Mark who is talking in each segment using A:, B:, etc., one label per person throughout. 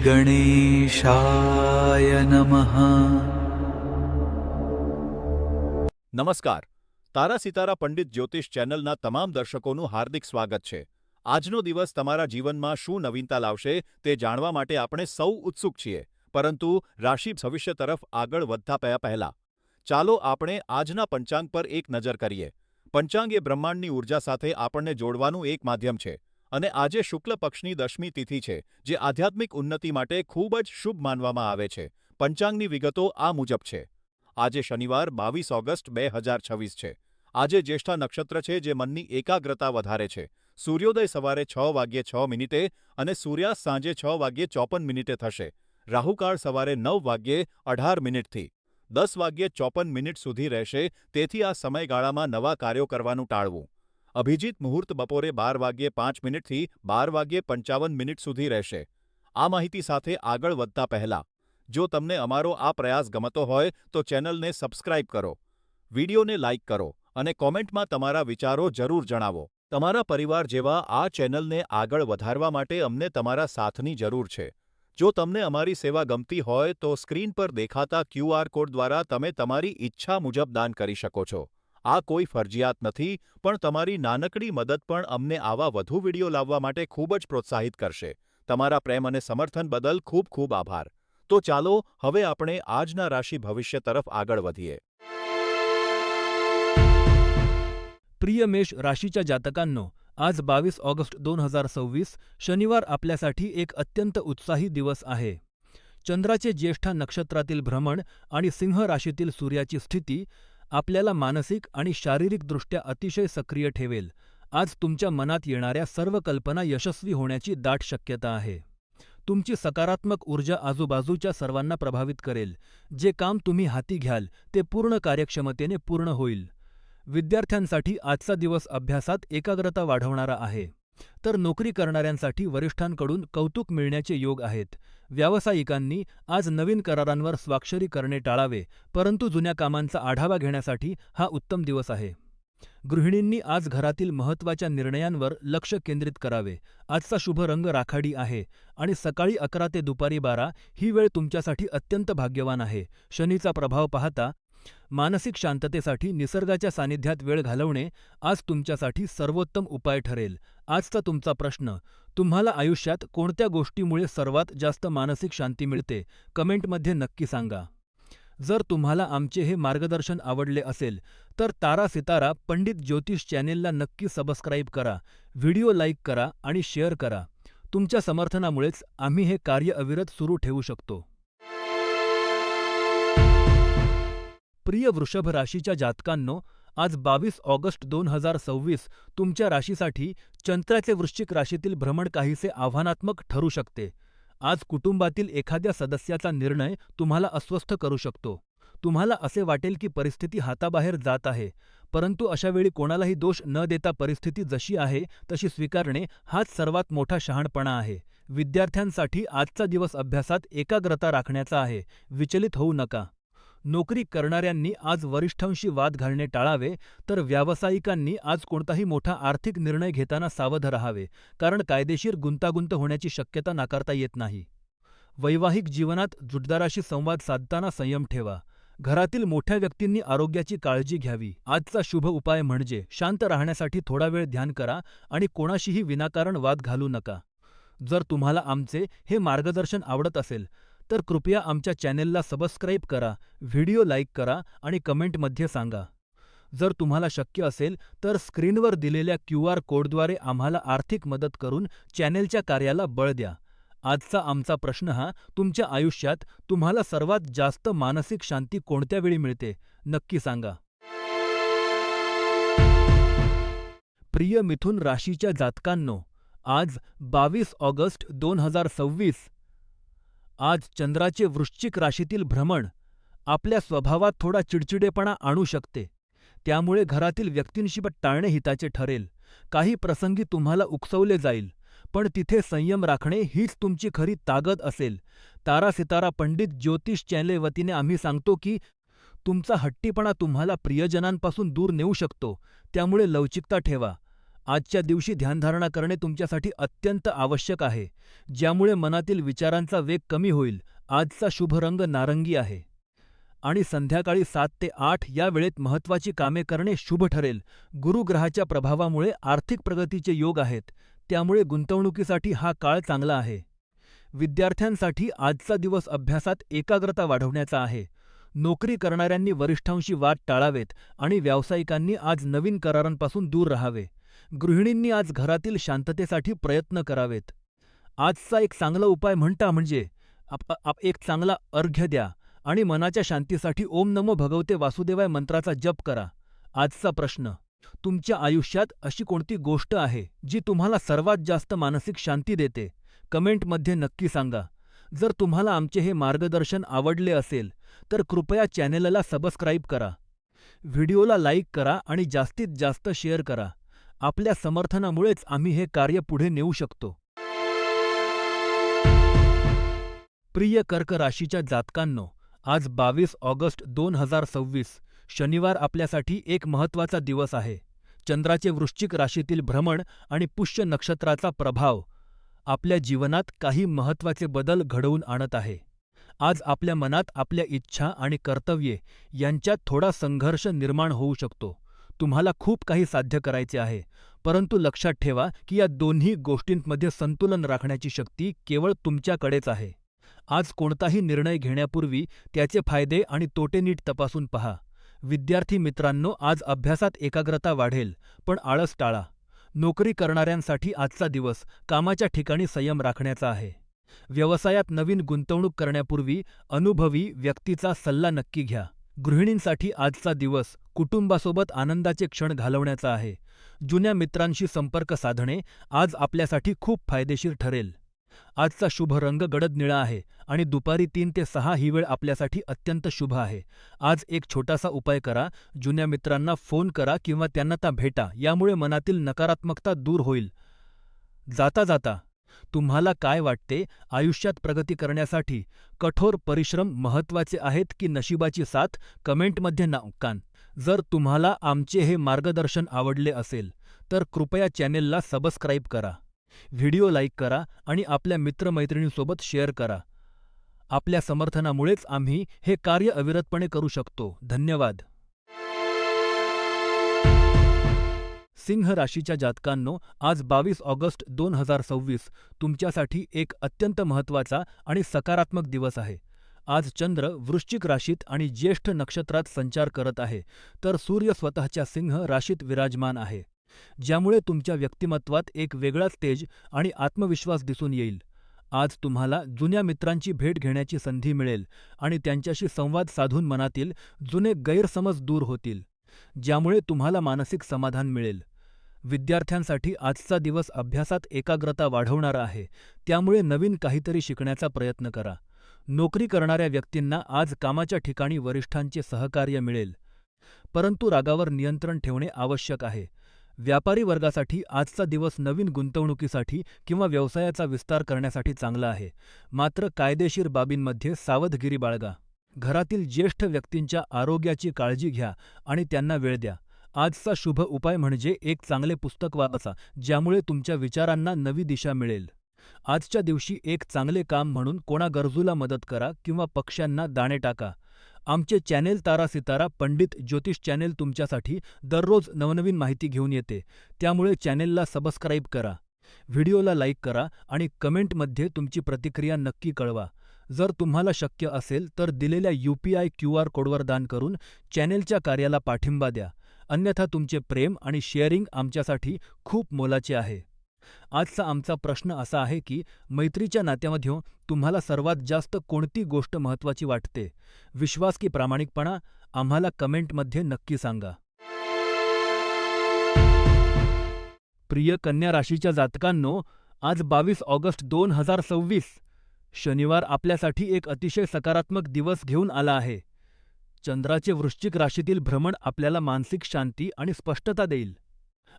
A: गणेशाय नमः।
B: નમસ્કાર. તારા સિતારા પંડિત જ્યોતિષ ચેનલના તમામ દર્શકોનું હાર્દિક સ્વાગત છે. આજનો દિવસ તમારા જીવનમાં શું નવીનતા લાવશે તે જાણવા માટે આપણે સૌ ઉત્સુક છીએ. પરંતુ રાશિ ભવિષ્ય તરફ આગળ વધતા પહેલા ચાલો આપણે આજના પંચાંગ પર એક નજર કરીએ. પંચાંગ એ બ્રહ્માંડની ઉર્જા સાથે આપણને જોડવાનું એક માધ્યમ છે અને આજે શુક્લ પક્ષની દશમી તિથિ છે, જે આધ્યાત્મિક ઉન્નતિ માટે ખૂબ જ શુભ માનવામાં આવે છે. પંચાંગની વિગતો આ મુજબ છે. આજે શનિવાર 22 ઓગસ્ટ 2026 છે. આજે જ્યેષ્ઠા નક્ષત્ર છે, જે મનની એકાગ્રતા વધારે છે. સૂર્યોદય સવારે 6:06 અને સૂર્યાસ્ત સાંજે 6:54 થશે. રાહુકાળ સવારે 9:18થી 10:54 સુધી રહેશે, તેથી આ સમયગાળામાં નવા કાર્યો કરવાનું ટાળવું. અભિજીત મુહૂર્ત બપોરે 12:05 થી 12:55 સુધી રહેશે. આ માહિતી સાથે આગળ વધતા પહેલા જો તમને અમારો આ પ્રયાસ ગમતો હોય તો ચેનલને સબસ્ક્રાઇબ કરો, વિડીયોને લાઇક કરો અને કોમેન્ટમાં તમારા વિચારો જરૂર જણાવો. તમારા પરિવાર જેવા આ ચેનલને આગળ વધારવા માટે અમને તમારા સાથની જરૂર છે. જો તમને અમારી સેવા ગમતી હોય તો સ્ક્રીન પર દેખાતા QR કોડ દ્વારા તમે તમારી ઈચ્છા મુજબ દાન કરી શકો છો. આ કોઈ ફરજિયાત નથી, પણ તમારી નાનકડી મદદ પણ અમને આવા વધુ વિડીયો લાવવા માટે ખૂબ જ પ્રોત્સાહિત કરશે. તમારા પ્રેમ અને સમર્થન બદલ ખૂબ ખૂબ આભાર. તો ચાલો હવે આપણે આજના રાશિ ભવિષ્ય તરફ આગળ વધીએ.
C: प्रिय मेष राशीच्या जातकांनो, आज 22 ऑगस्ट 2026 शनिवार आपल्यासाठी एक अत्यंत उत्साही दिवस आहे. चंद्राचे ज्येष्ठा नक्षत्रातील भ्रमण आणि सिंह राशीतील सूर्याची स्थिती आपल्याला मानसिक आणि शारीरिकदृष्ट्या अतिशय सक्रिय ठेवेल. आज तुमच्या मनात येणाऱ्या सर्व कल्पना यशस्वी होण्याची दाट शक्यता आहे. तुमची सकारात्मक ऊर्जा आजूबाजूच्या सर्वांना प्रभावित करेल. जे काम तुम्ही हाती घ्याल ते पूर्ण कार्यक्षमतेने पूर्ण होईल. विद्यार्थ्यांसाठी आजचा दिवस अभ्यासात एकाग्रता वाढवणारा आहे. तर नोकरी करणाऱ्यांसाठी वरिष्ठांकडून कौतुक मिळण्याचे योग आहेत. व्यावसायिकांनी आज नवीन करारांवर स्वाक्षरी करणे टाळावे, परंतु जुन्या कामांचा आढावा घेण्यासाठी हा उत्तम दिवस आहे. गृहिणींनी आज घरातील महत्त्वाच्या निर्णयांवर लक्ष केंद्रित करावे. आजचा शुभ रंग राखाडी आहे आणि सकाळी 11 ते दुपारी 12 ही वेळ तुमच्यासाठी अत्यंत भाग्यवान आहे. शनीचा प्रभाव पाहता मानसिक शांततेसाठी निसर्गाच्या सानिध्यात वेळ घालवणे आज तुमच्यासाठी सर्वोत्तम उपाय ठरेल. आजचा तुमचा प्रश्न: तुम्हाला आयुष्यात कोणत्या गोष्टीमुळे सर्वात जास्त मानसिक शांती मिळते? कमेंटमध्ये नक्की सांगा. जर तुम्हाला आमचे हे मार्गदर्शन आवडले असेल तर तारा सितारा पंडित ज्योतिष चॅनेलला नक्की सबस्क्राईब करा, व्हिडिओ लाईक करा आणि शेअर करा. तुमच्या समर्थनामुळेच आम्ही हे कार्य अविरत सुरू ठेवू शकतो. प्रिय वृषभ राशीच्या जातकांनो, आज 22 ऑगस्ट 2026 तुमच्या राशीसाठी चंद्राचे वृश्चिक राशीतील भ्रमण काहीसे आव्हानात्मक ठरू शकते. आज कुटुंबातील एखाद्या सदस्याचा निर्णय तुम्हाला अस्वस्थ करू शकतो. तुम्हाला असे वाटेल की परिस्थिती हाताबाहेर जात आहे, परंतु अशावेळी कोणालाही दोष न देता परिस्थिती जशी आहे तशी स्वीकारणे हाच सर्वात मोठा शहाणपणा आहे. विद्यार्थ्यांसाठी आजचा दिवस अभ्यासात एकाग्रता राखण्याचा आहे. विचलित होऊ नका. नोकरी करणाऱ्यांनी आज वरिष्ठांशी वाद घालणे टाळावे, तर व्यावसायिकांनी आज कोणताही मोठा आर्थिक निर्णय घेताना सावध राहावे, कारण कायदेशीर गुंतागुंत होण्याची शक्यता नाकारता येत नाही. वैवाहिक जीवनात जुटदाराशी संवाद साधताना संयम ठेवा. घरातील मोठ्या व्यक्तींनी आरोग्याची काळजी घ्यावी. आजचा शुभ उपाय म्हणजे शांत राहण्यासाठी थोडा वेळ ध्यान करा आणि कोणाशीही विनाकारण वाद घालू नका. जर तुम्हाला आमचे हे मार्गदर्शन आवडत असेल तर कृपया आमच्या चॅनेलला सबस्क्राईब करा, व्हिडिओ लाईक करा आणि कमेंटमध्ये सांगा. जर तुम्हाला शक्य असेल तर स्क्रीनवर दिलेल्या QR कोडद्वारे आम्हाला आर्थिक मदत करून चॅनेलच्या कार्याला बळ द्या. आजचा आमचा प्रश्न हा: तुमच्या आयुष्यात तुम्हाला सर्वात जास्त मानसिक शांती कोणत्या वेळी मिळते? नक्की सांगा. प्रिय मिथुन राशीच्या जातकांनो, आज 22 ऑगस्ट 2026 आज चंद्राचे वृश्चिक राशीतील भ्रमण आपल्या स्वभावात थोडा चिडचिडेपणा आणू शकते. त्यामुळे घरातील व्यक्तींशी टाळणे हिताचे ठरेल. काही प्रसंगी तुम्हाला उकसवले जाईल, पण तिथे संयम राखणे हीच तुमची खरी ताकद असेल. तारा सितारा पंडित ज्योतिष चॅनेल वतीने आम्ही सांगतो की तुमचा हट्टीपणा तुम्हाला प्रियजनांपासून दूर नेऊ शकतो. त्यामुळे लवचिकता ठेवा आजच्या दिवशी ध्यानधारणा करणे तुमच्यासाठी अत्यंत आवश्यक आहे, ज्यामुळे मनातील विचारांचा वेग कमी होईल. आजचा शुभ रंग नारंगी आहे आणि संध्याकाळी 7 ते 8 या वेळेत महत्त्वाची कामे करणे शुभ ठरेल. गुरुग्रहाच्या प्रभावामुळे आर्थिक प्रगतीचे योग आहेत, त्यामुळे गुंतवणुकीसाठी हा काळ चांगला आहे. विद्यार्थ्यांसाठी आजचा दिवस अभ्यासात एकाग्रता वाढवण्याचा आहे. नोकरी करणाऱ्यांनी वरिष्ठांशी वाद टाळावेत आणि व्यावसायिकांनी आज नवीन करारांपासून दूर राहावे. गृहिणींनी आज घरातील शांततेसाठी प्रयत्न करावेत. आजचा एक चांगला उपाय म्हणजे एक चांगला अर्घ्य द्या आणि मनाच्या शांतीसाठी ओम नमो भगवते वासुदेवाय मंत्राचा जप करा. आजचा प्रश्न: तुमच्या आयुष्यात अशी कोणती गोष्ट आहे जी तुम्हाला सर्वात जास्त मानसिक शांती देते? कमेंटमध्ये नक्की सांगा. जर तुम्हाला आमचे हे मार्गदर्शन आवडले असेल तर कृपया चॅनेलला सबस्क्राईब करा, व्हिडिओला लाईक करा आणि जास्तीत जास्त शेअर करा. आपल्या समर्थनामुळेच आम्ही हे कार्य पुढे नेऊ शकतो. प्रिय कर्क राशीच्या जातकांनो, आज 22 ऑगस्ट 2026 शनिवार आपल्यासाठी एक महत्त्वाचा दिवस आहे. चंद्राचे वृश्चिक राशीतील भ्रमण आणि पुष्य नक्षत्राचा प्रभाव आपल्या जीवनात काही महत्त्वाचे बदल घडवून आणत आहे. आज आपल्या मनात आपल्या इच्छा आणि कर्तव्ये यांच्यात थोडा संघर्ष निर्माण होऊ शकतो. तुम्हाला खूप काही साध्य करायचे आहे, परंतु लक्षात ठेवा की या दोन्ही गोष्टींमध्ये संतुलन राखण्याची शक्ती केवळ तुमच्याकडेच आहे. आज कोणताही निर्णय घेण्यापूर्वी त्याचे फायदे आणि तोटे नीट तपासून पहा. विद्यार्थी मित्रांनो, आज अभ्यासात एकाग्रता वाढेल, पण आळस टाळा. नोकरी करणाऱ्यांसाठी आजचा दिवस कामाच्या ठिकाणी संयम राखण्याचा आहे. व्यवसायात नवीन गुंतवणूक करण्यापूर्वी अनुभवी व्यक्तीचा सल्ला नक्की घ्या. गृहिणींसाठी आजचा दिवस कुटुंबासोबत आनंदाचे क्षण घालवण्याचा आहे. जुन्या मित्रांशी संपर्क साधणे आज आपल्यासाठी खूप फायदेशीर ठरेल. आजचा शुभ रंग गडद निळा आहे आणि दुपारी 3 ते 6 ही वेळ आपल्यासाठी अत्यंत शुभ आहे. आज एक छोटासा उपाय करा. जुन्या मित्रांना फोन करा किंवा त्यांना भेटा. यामुळे मनातील नकारात्मकता दूर होईल. जाता जाता तुम्हाला काय वाटते, आयुष्यात प्रगती करण्यासाठी कठोर परिश्रम महत्त्वाचे आहेत की नशिबाची साथ? कमेंटमध्ये नक्की. जर तुम्हाला आमचे हे मार्गदर्शन आवडले असेल तर कृपया चॅनेलला सबस्क्राईब करा, व्हिडिओ लाईक करा आणि आपल्या मित्रमैत्रिणींसोबत शेअर करा. आपल्या समर्थनामुळेच आम्ही हे कार्य अविरतपणे करू शकतो. धन्यवाद. सिंह राशीच्या जातकांनो, आज 22 ऑगस्ट 2026 तुमच्यासाठी एक अत्यंत महत्त्वाचा आणि सकारात्मक दिवस आहे. आज चंद्र वृश्चिक राशीत आणि ज्येष्ठ नक्षत्रात संचार करत आहे, तर सूर्य स्वतःच्या सिंह राशीत विराजमान आहे, ज्यामुळे तुमच्या व्यक्तिमत्वात एक वेगळाच तेज आणि आत्मविश्वास दिसून येईल. आज तुम्हाला जुन्या मित्रांची भेट घेण्याची संधी मिळेल आणि त्यांच्याशी संवाद साधून मनातील जुने गैरसमज दूर होतील, ज्यामुळे तुम्हाला मानसिक समाधान मिळेल. विद्यार्थ्यांसाठी आजचा दिवस अभ्यासात एकाग्रता वाढवणारा आहे, त्यामुळे नवीन काहीतरी शिकण्याचा प्रयत्न करा. नोकरी करणाऱ्या व्यक्तींना आज कामाच्या ठिकाणी वरिष्ठांचे सहकार्य मिळेल, परंतु रागावर नियंत्रण ठेवणे आवश्यक आहे. व्यापारी वर्गासाठी आजचा दिवस नवीन गुंतवणुकीसाठी किंवा व्यवसायाचा विस्तार करण्यासाठी चांगला आहे, मात्र कायदेशीर बाबींमध्ये सावधगिरी बाळगा. घरातील ज्येष्ठ व्यक्तींच्या आरोग्याची काळजी घ्या आणि त्यांना वेळ द्या. आजचा शुभ उपाय म्हणजे एक चांगले पुस्तक वाचा, ज्यामुळे तुमच्या विचारांना नवी दिशा मिळेल. आजच्या दिवशी एक चांगले काम म्हणून कोणा गरजूला मदत करा किंवा पक्ष्यांना दाणे टाका. आमचे चॅनेल तारा सितारा पंडित ज्योतिष चॅनेल तुमच्यासाठी दररोज नवनवीन माहिती घेऊन येते, त्यामुळे चॅनेलला सबस्क्राईब करा, व्हिडिओला लाईक करा आणि कमेंटमध्ये तुमची प्रतिक्रिया नक्की कळवा. जर तुम्हाला शक्य असेल तर दिलेल्या UPI QR कोडवर दान करून चॅनेलच्या कार्याला पाठिंबा द्या. अन्यथा तुमचे प्रेम आणि शेअरिंग आमच्यासाठी खूप मोलाचे आहे. आजचा आमचा प्रश्न असा आहे की मैत्रीच्या नात्यामध्ये तुम्हाला सर्वात जास्त कोणती गोष्ट महत्त्वाची वाटते? विश्वास की प्रामाणिकपणा? आम्हाला कमेंटमध्ये नक्की सांगा. प्रिय कन्या राशीच्या जातकांनो, आज 22 ऑगस्ट 2026 शनिवार आपल्यासाठी एक अतिशय सकारात्मक दिवस घेऊन आला आहे. चंद्राचे वृश्चिक राशीतील भ्रमण आपल्याला मानसिक शांती आणि स्पष्टता देईल.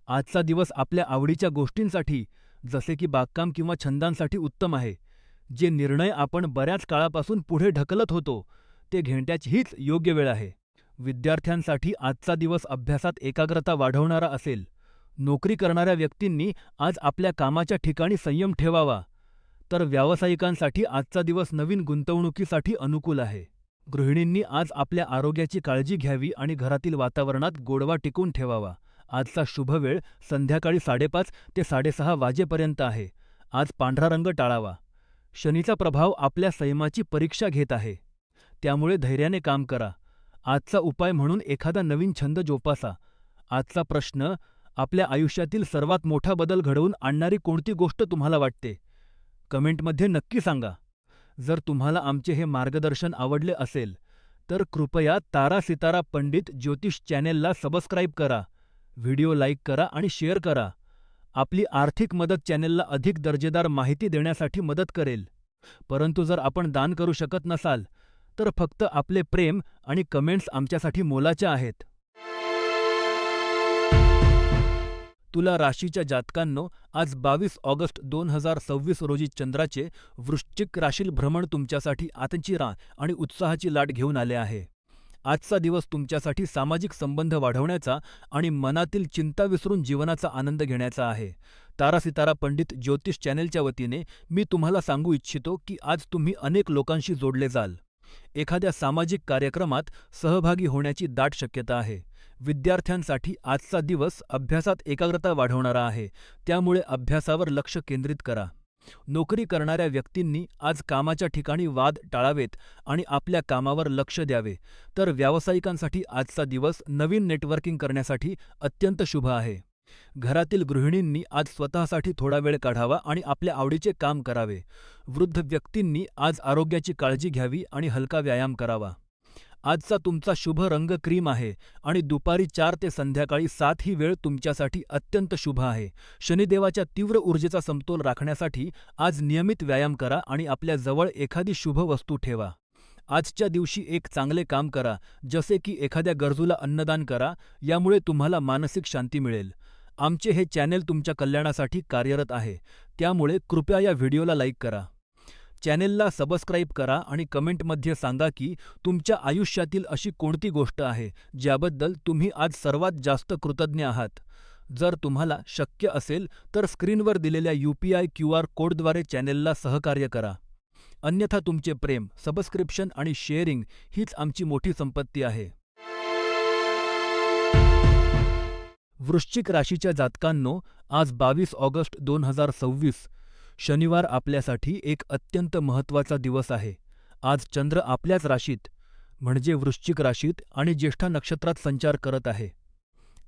C: आजचा दिवस आपल्या आवडीच्या गोष्टींसाठी, जसे की बागकाम किंवा छंदांसाठी उत्तम आहे. जे निर्णय आपण बऱ्याच काळापासून पुढे ढकलत होतो, ते घेण्याची हीच योग्य वेळ आहे. विद्यार्थ्यांसाठी आजचा दिवस अभ्यासात एकाग्रता वाढवणारा असेल. नोकरी करणाऱ्या व्यक्तींनी आज आपल्या कामाच्या ठिकाणी संयम ठेवावा, तर व्यावसायिकांसाठी आजचा दिवस नवीन गुंतवणुकीसाठी अनुकूल आहे. गृहिणींनी आज आपल्या आरोग्याची काळजी घ्यावी आणि घरातील वातावरणात गोडवा टिकवून ठेवावा. आजचा शुभ वेळ संध्याकाळी 5:30 ते 6:30 वाजेपर्यंत आहे. आज पांढरा रंग टाळावा. शनीचा प्रभाव आपल्या संयमाची परीक्षा घेत आहे, त्यामुळे धैर्याने काम करा. आजचा उपाय म्हणून एखादा नवीन छंद जोपासा. आजचा प्रश्न, आपल्या आयुष्यातील सर्वात मोठा बदल घडवून आणणारी कोणती गोष्ट तुम्हाला वाटते? कमेंटमध्ये नक्की सांगा. जर तुम्हाला आमचे हे मार्गदर्शन आवडले असेल, तर कृपया तारा सितारा पंडित ज्योतिष चॅनेलला सबस्क्राईब करा, व्हिडिओ लाईक करा आणि शेअर करा. आपली आर्थिक मदत चॅनेलला अधिक दर्जेदार माहिती देण्यासाठी मदत करेल. परंतु जर आपण दान करू शकत नसाल, तर फक्त आपले प्रेम आणि कमेंट्स आमच्यासाठी मोलाच्या आहेत. तुला राशीच्या जातकांनो, आज 22 ऑगस्ट 2026 रोजी चंद्राचे वृश्चिक राशील भ्रमण तुमच्यासाठी आतंचीरा आणि उत्साहाची लाट घेऊन आले आहे. आजचा दिवस तुमच्यासाठी सामाजिक संबंध वाढवण्याचा आणि मनातील चिंता विसरून जीवनाचा आनंद घेण्याचा आहे. तारा सितारा पंडित ज्योतिष चॅनेलच्या वतीने मी तुम्हाला सांगू इच्छितो की आज तुम्ही अनेक लोकांशी जोडले जाल. एखाद्या सामाजिक कार्यक्रमात सहभागी होण्याची दाट शक्यता आहे. विद्यार्थ्यांसाठी आजचा दिवस अभ्यासात एकाग्रता वाढवणारा आहे, त्यामुळे अभ्यासावर लक्ष केंद्रित करा. नोकरी करणाऱ्या व्यक्तींनी आज कामाच्या ठिकाणी वाद टाळावेत आणि आपल्या कामावर लक्ष द्यावे, तर व्यावसायिकांसाठी आजचा दिवस नवीन नेटवर्किंग करण्यासाठी अत्यंत शुभ आहे. घरातील गृहिणींनी आज स्वतःसाठी थोडा वेळ काढावा आणि आपल्या आवडीचे काम करावे. वृद्ध व्यक्तींनी आज आरोग्याची काळजी घ्यावी आणि हलका व्यायाम करावा. आजचा तुमचा शुभ रंग क्रीम आहे आणि दुपारी 4 ते संध्याकाळी 7 ही वेळ तुमच्यासाठी अत्यंत शुभ आहे. शनिदेवाच्या तीव्र ऊर्जेचा समतोल राखण्यासाठी आज नियमित व्यायाम करा आणि आपल्या जवळ एखादी शुभ वस्तू ठेवा. आजच्या दिवशी एक चांगले काम करा, जसे की एखाद्या गरजूला अन्नदान करा. यामुळे तुम्हाला मानसिक शांती मिळेल. आमचे हे चॅनेल तुमच्या कल्याणासाठी कार्यरत आहे, त्यामुळे कृपया या व्हिडिओला लाईक करा. चॅनेलला सबस्क्राईब करा आणि कमेंटमध्ये सांगा की तुमच्या आयुष्यातील अशी कोणती गोष्ट आहे ज्याबद्दल तुम्ही आज सर्वात जास्त कृतज्ञ आहात. जर तुम्हाला शक्य असेल तर स्क्रीनवर दिलेल्या UPI QR कोडद्वारे चॅनेलला सहकार्य करा. अन्यथा तुमचे प्रेम, सबस्क्रिप्शन आणि शेअरिंग हीच आमची मोठी संपत्ती आहे. वृश्चिक राशीच्या जातकांनो, आज 22 ऑगस्ट 2026 शनिवार आपल्यासाठी एक अत्यंत महत्त्वाचा दिवस आहे. आज चंद्र आपल्याच राशीत म्हणजे वृश्चिक राशीत आणि ज्येष्ठा नक्षत्रात संचार करत आहे.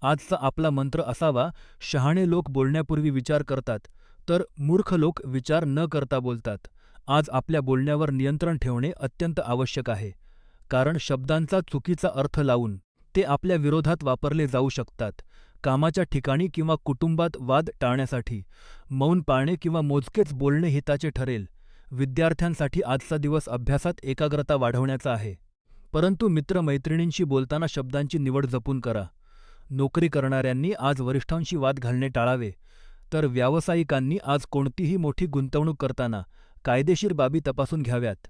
C: आजचा आपला मंत्र असावा, शहाणे लोक बोलण्यापूर्वी विचार करतात, तर मूर्ख लोक विचार न करता बोलतात. आज आपल्या बोलण्यावर नियंत्रण ठेवणे अत्यंत आवश्यक आहे, कारण शब्दांचा चुकीचा अर्थ लावून ते आपल्या विरोधात वापरले जाऊ शकतात. कामाच्या ठिकाणी किंवा कुटुंबात वाद टाळण्यासाठी मौन पाळणे किंवा मोजकेच बोलणे हिताचे ठरेल. विद्यार्थ्यांसाठी आजचा दिवस अभ्यासात एकाग्रता वाढवण्याचा आहे, परंतु मित्रमैत्रिणींशी बोलताना शब्दांची निवड जपून करा. नोकरी करणाऱ्यांनी आज वरिष्ठांशी वाद घालणे टाळावे, तर व्यावसायिकांनी आज कोणतीही मोठी गुंतवणूक करताना कायदेशीर बाबी तपासून घ्याव्यात.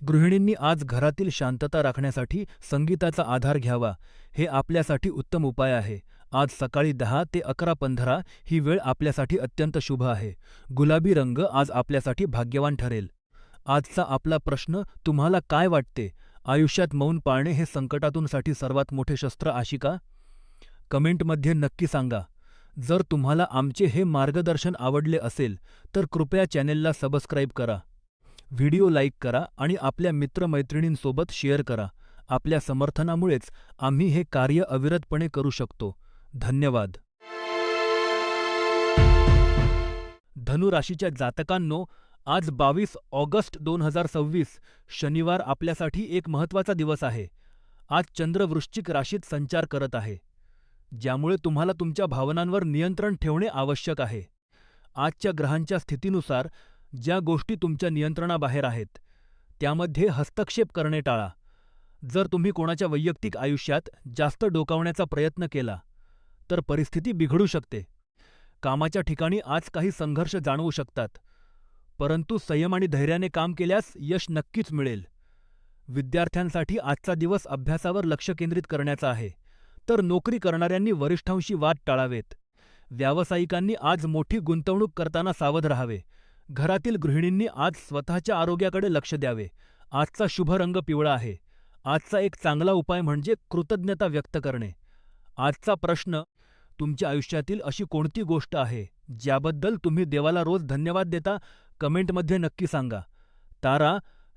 C: गृहिणींनी आज घरातील शांतता राखण्यासाठी संगीताचा आधार घ्यावा. हे आपल्यासाठी उत्तम उपाय आहे. आज सकाळी 10 ते 11:15 ही वेळ आपल्यासाठी अत्यंत शुभ आहे. गुलाबी रंग आज आपल्यासाठी भाग्यवान ठरेल. आजचा आपला प्रश्न, तुम्हाला काय वाटते? आयुष्यात मौन पाळणे हे संकटातूनसाठी सर्वात मोठे शस्त्र आहे का? कमेंटमध्ये नक्की सांगा. जर तुम्हाला आमचे हे मार्गदर्शन आवडले असेल, तर कृपया चॅनेलला सबस्क्राईब करा, व्हिडिओ लाईक करा आणि आपल्या मित्रमैत्रिणींसोबत शेअर करा. आपल्या समर्थनामुळेच आम्ही हे कार्य अविरतपणे करू शकतो. धन्यवाद. धनु राशीच्या जातकांनो, आज 22 ऑगस्ट 2026 शनिवार आपल्यासाठी एक महत्त्वाचा दिवस आहे. आज चंद्र वृश्चिक राशीत संचार करत आहे, ज्यामुळे तुम्हाला तुमच्या भावनांवर नियंत्रण ठेवणे आवश्यक आहे. आजच्या ग्रहांच्या स्थितीनुसार ज्या गोष्टी तुमच्या नियंत्रणाबाहेर आहेत, त्यामध्ये हस्तक्षेप करणे टाळा. जर तुम्ही कोणाच्या वैयक्तिक आयुष्यात जास्त डोकावण्याचा प्रयत्न केला, तर परिस्थिती बिघडू शकते. कामाच्या ठिकाणी आज काही संघर्ष जाणवू शकतात, परंतु संयम आणि धैर्याने काम केल्यास यश नक्कीच मिळेल. विद्यार्थ्यांसाठी आजचा दिवस अभ्यासावर लक्ष केंद्रित करण्याचा आहे, तर नोकरी करणाऱ्यांनी वरिष्ठांशी वाद टाळावेत. व्यावसायिकांनी आज मोठी गुंतवणूक करताना सावध राहावे. घरातील गृहिणींनी आज स्वतःच्या आरोग्याकडे लक्ष द्यावे. आजचा शुभ रंग पिवळा आहे. आजचा एक चांगला उपाय म्हणजे कृतज्ञता व्यक्त करणे. आजचा प्रश्न, तुमच्या आयुष्यातील अशी कोणती गोष्ट आहे ज्याबद्दल तुम्ही देवाला रोज धन्यवाद देता? कमेंटमध्ये नक्की सांगा. तारा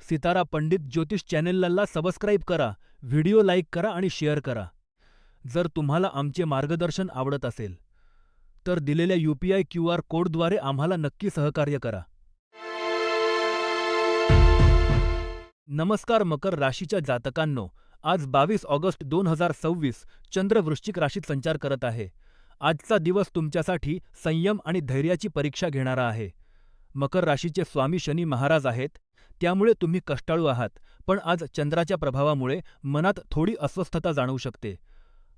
C: सितारा पंडित ज्योतिष चॅनेलला सबस्क्राईब करा, व्हिडिओ लाईक करा आणि शेअर करा. जर तुम्हाला आमचे मार्गदर्शन आवडत असेल तर दिलेल्या UPI QR कोडद्वारे आम्हाला नक्की सहकार्य करा. नमस्कार मकर राशीच्या जातकांनो, आज 22 ऑगस्ट 2026 चंद्र वृश्चिक राशीत संचार करत आहे. आजचा दिवस तुमच्यासाठी संयम आणि धैर्याची परीक्षा घेणारा आहे. मकर राशीचे स्वामी शनी महाराज आहेत, त्यामुळे तुम्ही कष्टाळू आहात, पण आज चंद्राच्या प्रभावामुळे मनात थोडी अस्वस्थता जाणवू शकते.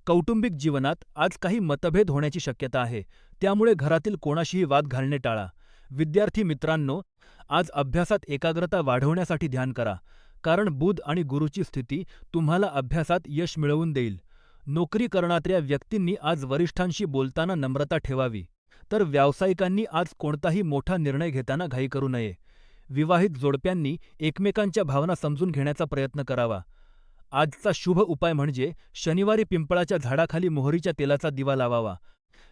C: कौटुंबिक जीवनात आज काही मतभेद होण्याची शक्यता आहे, त्यामुळे घरातील कोणाशीही वाद घालणे टाळा. विद्यार्थी मित्रांनो, आज अभ्यासात एकाग्रता वाढवण्यासाठी ध्यान करा, कारण बुध आणि गुरूची स्थिती तुम्हाला अभ्यासात यश मिळवून देईल. नोकरी करणाऱ्या व्यक्तींनी आज वरिष्ठांशी बोलताना नम्रता ठेवावी, तर व्यावसायिकांनी आज कोणताही मोठा निर्णय घेताना घाई करू नये. विवाहित जोडप्यांनी एकमेकांच्या भावना समजून घेण्याचा प्रयत्न करावा. आजचा शुभ उपाय म्हणजे शनिवारी पिंपळाच्या झाडाखाली मोहरीच्या तेलाचा दिवा लावावा.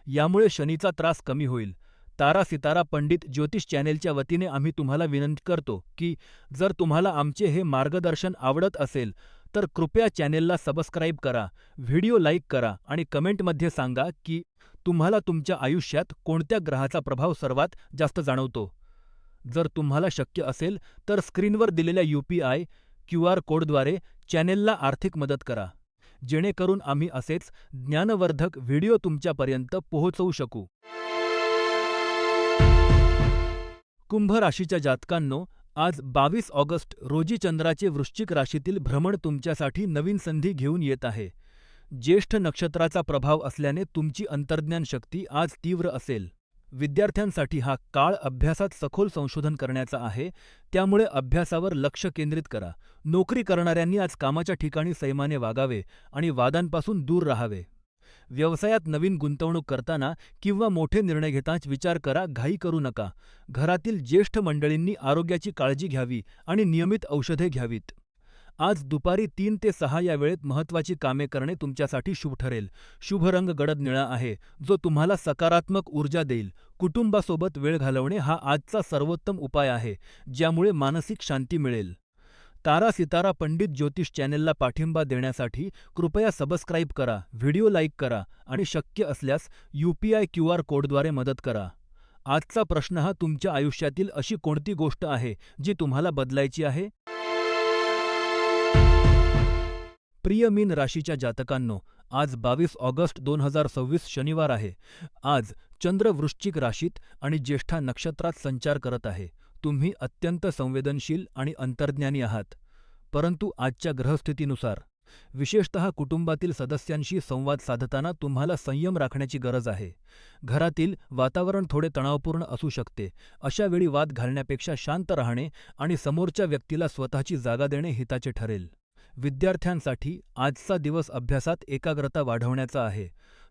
C: यामुळे शनीचा त्रास कमी होईल. तारा सितारा पंडित ज्योतिष चॅनेलच्या वतीने आम्ही तुम्हाला विनंती करतो की जर तुम्हाला आमचे हे मार्गदर्शन आवडत असेल तर कृपया चॅनेलला सबस्क्राईब करा, व्हिडिओ लाईक करा आणि कमेंटमध्ये सांगा की तुम्हाला तुमच्या आयुष्यात कोणत्या ग्रहाचा प्रभाव सर्वात जास्त जाणवतो. जर तुम्हाला शक्य असेल तर स्क्रीनवर दिलेल्या UPI QR कोडद्वारे चॅनेलला आर्थिक मदत करा, जेणेकरून आम्ही असेच ज्ञानवर्धक व्हिडिओ तुमच्यापर्यंत पोहोचवू शकू. कुंभ राशीच्या जातकांनो, आज 22 ऑगस्ट रोजी चंद्राचे वृश्चिक राशीतील भ्रमण तुमच्यासाठी नवीन संधी घेऊन येत आहे. ज्येष्ठ नक्षत्राचा प्रभाव असल्याने तुमची अंतर्ज्ञान शक्ती आज तीव्र असेल. विद्यार्थ्यांसाठी हा काळ अभ्यासात सखोल संशोधन करण्याचा आहे, त्यामुळे अभ्यासावर लक्ष केंद्रित करा. नोकरी करणाऱ्यांनी आज कामाच्या ठिकाणी संयमाने वागावे आणि वादांपासून दूर राहावे. व्यवसायात नवीन गुंतवणूक करताना किंवा मोठे निर्णय घेताच विचार करा, घाई करू नका. घरातील ज्येष्ठ मंडळींनी आरोग्याची काळजी घ्यावी आणि नियमित औषधे घ्यावीत. आज दुपारी 3 ते 6 या वेळेत महत्त्वाची कामे करणे तुमच्यासाठी शुभ ठरेल. शुभ रंग गडद निळा आहे, जो तुम्हाला सकारात्मक ऊर्जा देईल. कुटुंबासोबत वेळ घालवणे हा आजचा सर्वोत्तम उपाय आहे, ज्यामुळे मानसिक शांती मिळेल. तारा सितारा पंडित ज्योतिष चॅनेलला पाठिंबा देण्यासाठी कृपया सबस्क्राईब करा, व्हिडिओ लाईक करा आणि शक्य असल्यास UPI QR कोडद्वारे मदत करा. आजचा प्रश्न हा, तुमच्या आयुष्यातील अशी कोणती गोष्ट आहे जी तुम्हाला बदलायची आहे? प्रिय मीन राशीच्या जातकांनो, आज 22 ऑगस्ट 2026 शनिवार आहे. आज चंद्र वृश्चिक राशीत आणि ज्येष्ठा नक्षत्रात संचार करत आहे. तुम्ही अत्यंत संवेदनशील आणि अंतर्ज्ञानी आहात, परंतु आजच्या ग्रहस्थितीनुसार, विशेषतः कुटुंबातील सदस्यांशी संवाद साधताना तुम्हाला संयम राखण्याची गरज आहे. घरातील वातावरण थोडे तणावपूर्ण असू शकते. अशा वेळी वाद घालण्यापेक्षा शांत राहणे आणि समोरच्या व्यक्तीला स्वतःची जागा देणे हिताचे ठरेल. विद्यार्थ्यांसाठी आजचा दिवस अभ्यासात एकाग्रता वाढवण्याचा आहे,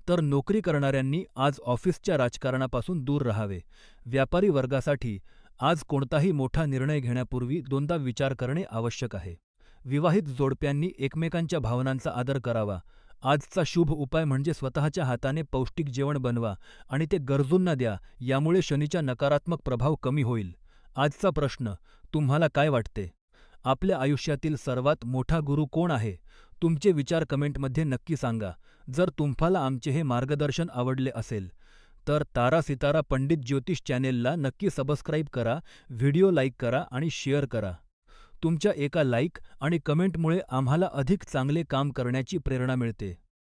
C: तर नोकरी करणाऱ्यांनी आज ऑफिसच्या राजकारणापासून दूर राहावे. व्यापारी वर्गासाठी आज कोणताही मोठा निर्णय घेण्यापूर्वी दोनदा विचार करणे आवश्यक आहे. विवाहित जोडप्यांनी एकमेकांच्या भावनांचा आदर करावा. आजचा शुभ उपाय म्हणजे स्वतःच्या हाताने पौष्टिक जेवण बनवा आणि ते गरजूंना द्या. यामुळे शनीचा नकारात्मक प्रभाव कमी होईल. आजचा प्रश्न, तुम्हाला काय वाटते? आपल्या आयुष्यातील सर्वात मोठा गुरु कोण आहे? तुमचे विचार कमेंटमध्ये नक्की सांगा. जर तुम्हाला आमचे हे मार्गदर्शन आवडले असेल तर तारा सितारा पंडित ज्योतिष चॅनेलला नक्की सबस्क्राईब करा, व्हिडिओ लाईक करा आणि शेअर करा. तुमच्या एका लाईक आणि कमेंटमुळे आम्हाला अधिक चांगले काम करण्याची प्रेरणा मिळते.